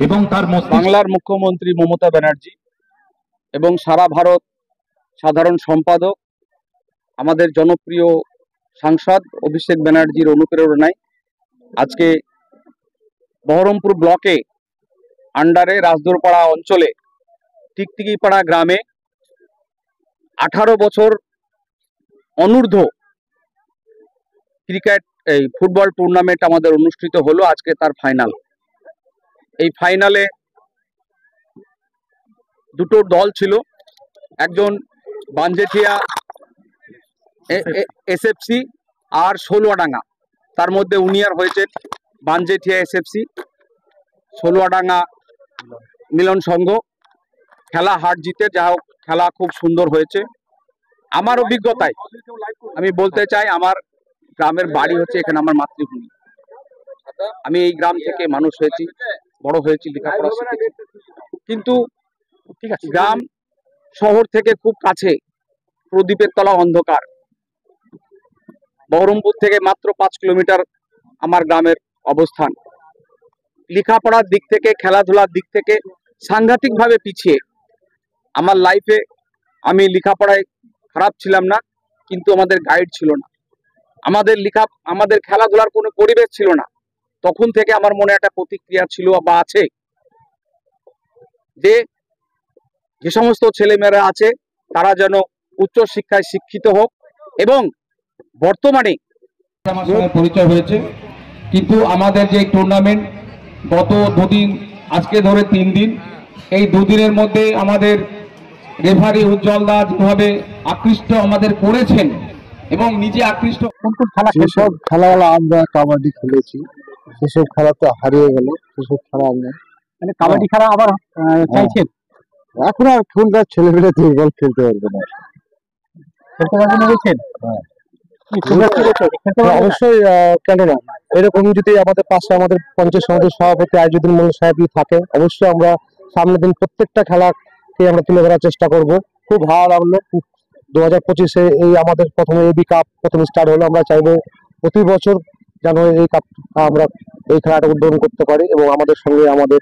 এবং তার বাংলার মুখ্যমন্ত্রী মমতা ব্যানার্জি এবং সারা ভারত সাধারণ সম্পাদক আমাদের জনপ্রিয় সাংসদ অভিষেক ব্যানার্জির অনুপ্রেরণায় আজকে বহরমপুর ব্লকে আন্ডারে রাজদরপাড়া অঞ্চলে টিকটিকিপাড়া গ্রামে 18 বছর অনূর্ধ্ব ক্রিকেট ফুটবল টুর্নামেন্ট আমাদের অনুষ্ঠিত হলো। আজকে তার ফাইনাল। এই ফাইনালে দুটো দল ছিল, একজন বানজেঠিয়া এসএফসি আর ষোলুয়াডাঙ্গা। তার মধ্যে উইনার হয়েছে বানজেঠিয়া এসএফসি, ষোলুয়াডাঙ্গা মিলন সংঘ। খেলা হার জিতে যা হোক, খেলা খুব সুন্দর হয়েছে। আমার অভিজ্ঞতায় আমি বলতে চাই, আমার গ্রামের বাড়ি হচ্ছে এখানে, আমার মাতৃভূমি। আমি এই গ্রাম থেকে মানুষ হয়েছি, বড় হয়েছি, লেখাপড়া শিখেছি। কিন্তু গ্রাম শহর থেকে খুব কাছে, প্রদীপের তলা অন্ধকার। বহরমপুর থেকে মাত্র 5 কিলোমিটার আমার গ্রামের অবস্থান। লেখাপড়ার দিক থেকে, খেলাধুলার দিক থেকে সাংঘাতিকভাবে পিছিয়ে। আমার লাইফে আমি লেখাপড়ায় খারাপ ছিলাম না, কিন্তু আমাদের গাইড ছিল না, আমাদের খেলাধুলার কোনো পরিবেশ ছিল না। তখন থেকে আমার মনে একটা প্রতিক্রিয়া ছিল বা আছে যে সমস্ত ছেলেমেয়েরা আছে তারা যেন উচ্চ শিক্ষায় শিক্ষিত হোক। এবং বর্তমানে আমার সঙ্গে পরিচয় হয়েছে, কিন্তু আমাদের যে টুর্নামেন্ট গত 2 দিন, আজকে ধরে 3 দিন, এই 2 দিনের মধ্যে আমাদের রেফারি উজ্জ্বল দা যেভাবে আকৃষ্ট আমাদের করেছেন এবং নিজে আকৃষ্ট। কোন কোন খেলা? সেসব খেলাগুলো আমরা কাবাডি খেলেছি, সেসব খেলা তো হারিয়ে গেল, সেসব খেলা আমরা মানে কাবাডি খেলা আবার চাইছেন? এখন আর এখনকার ছেলেমেয়েরা দুর্বল খেলতে পারবে না, খেলতে পারবেন না বলছেন? অবশ্যই। কেন না, এরকম যদি আমাদের পাশে আমাদের পঞ্চায়েত সমিতির সভাপতি আইজুদ্দিন মোল্লা সাহেব থাকে, অবশ্যই আমরা সামনের দিন প্রত্যেকটা খেলাকে আমরা তুলে ধরার চেষ্টা করব। খুব ভালো লাগলো 2025-এ এই আমাদের প্রথমে এবি কাপ প্রথম স্টার্ট হলো। আমরা চাইবো প্রতি বছর যেন এই কাপ আমরা এই খেলাটা উদ্বোধন করতে পারি, এবং আমাদের সঙ্গে আমাদের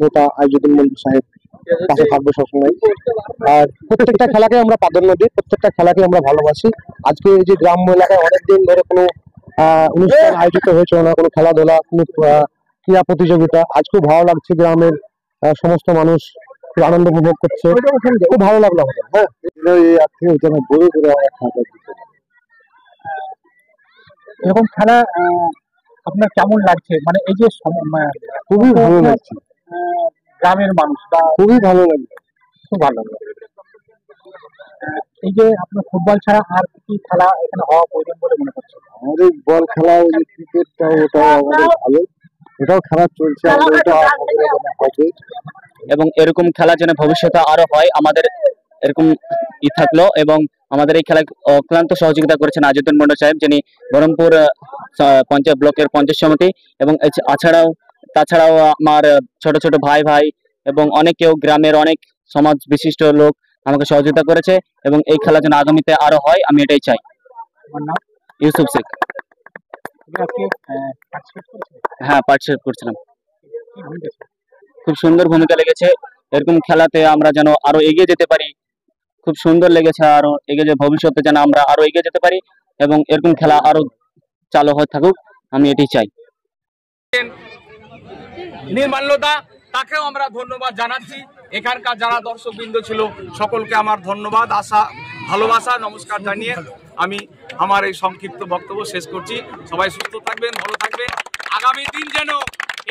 নেতা আইজুদ্দিন মোল্লা সাহেব পাশে থাকবে সবসময়। আর প্রত্যেকটা খেলাকে আমরা প্রাধান্য দিই, প্রত্যেকটা খেলাকে আমরা ভালোবাসি। আজকে এই যে গ্রাম্য এলাকায় অনেকদিন ধরে কোনো অনুষ্ঠান আয়োজিত হয়েছে না, কোনো খেলাধুলা, কোনো ক্রীড়া প্রতিযোগিতা, আজ খুব ভালো লাগছে। গ্রামের সমস্ত মানুষ খুব আনন্দ উপভোগ করছে, খুব ভালো লাগলো আমাদের। হ্যাঁ, এরকম খেলা আপনার কেমন লাগছে? মানে এই যে খুবই ভালো লাগছে, গ্রামের মানুষ বা খুবই ভালো লাগছে, খুব ভালো লাগছে। এই যে আপনার ফুটবল ছাড়া আর কি খেলা এখানে হওয়া প্রয়োজন বলে মনে করছেন? আমাদের বল খেলা, ক্রিকেটটাও ওটাও আমাদের ভালো, ওটাও খেলা চলছে, হবে। এবং এরকম খেলা যেন ভবিষ্যতে আরো হয়, আমাদের এরকম থাকলো। এবং আমাদের এই খেলায় অক্লান্ত সহযোগিতা করেছেন আইজুদ্দিন মোল্লা সাহেব, যিনি বহরমপুর পঞ্চায়েত ব্লকের পঞ্চায়েত সমিতি। এবং তাছাড়াও আমার ছোট ছোট ভাই এবং অনেকেও গ্রামের অনেক সমাজ বিশিষ্ট লোক আমাকে সহযোগিতা করেছে। এবং এই খেলা যেন আগামীতে আরো হয়, আমি এটাই চাই। ইউসুফ শেখ। হ্যাঁ, পার্টিসিপেট করছিলাম। খুব সুন্দর ভূমিকা লেগেছে। এরকম খেলাতে আমরা যেন আরো এগিয়ে যেতে পারি, খুব সুন্দর লেগেছে। আরো এগিয়ে ভবিষ্যতে যেন আমরা আরো এগিয়ে যেতে পারি এবং এরকম খেলা আরো চালু হয়ে থাকুক, আমি এটাই চাই। নির্মাল্যতা, তাকেও আমরা ধন্যবাদ জানাচ্ছি। এখানকার যারা দর্শকবৃন্দ ছিল সকলকে আমার ধন্যবাদ, আশা, ভালোবাসা, নমস্কার জানিয়ে আমি আমার এই সংক্ষিপ্ত বক্তব্য শেষ করছি। সবাই সুস্থ থাকবেন, ভালো থাকবেন। আগামী দিন যেন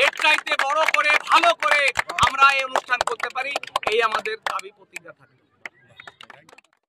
এর চাইতে বড় করে, ভালো করে আমরা এই অনুষ্ঠান করতে পারি, এই আমাদের দাবি প্রতিজ্ঞা থাকে।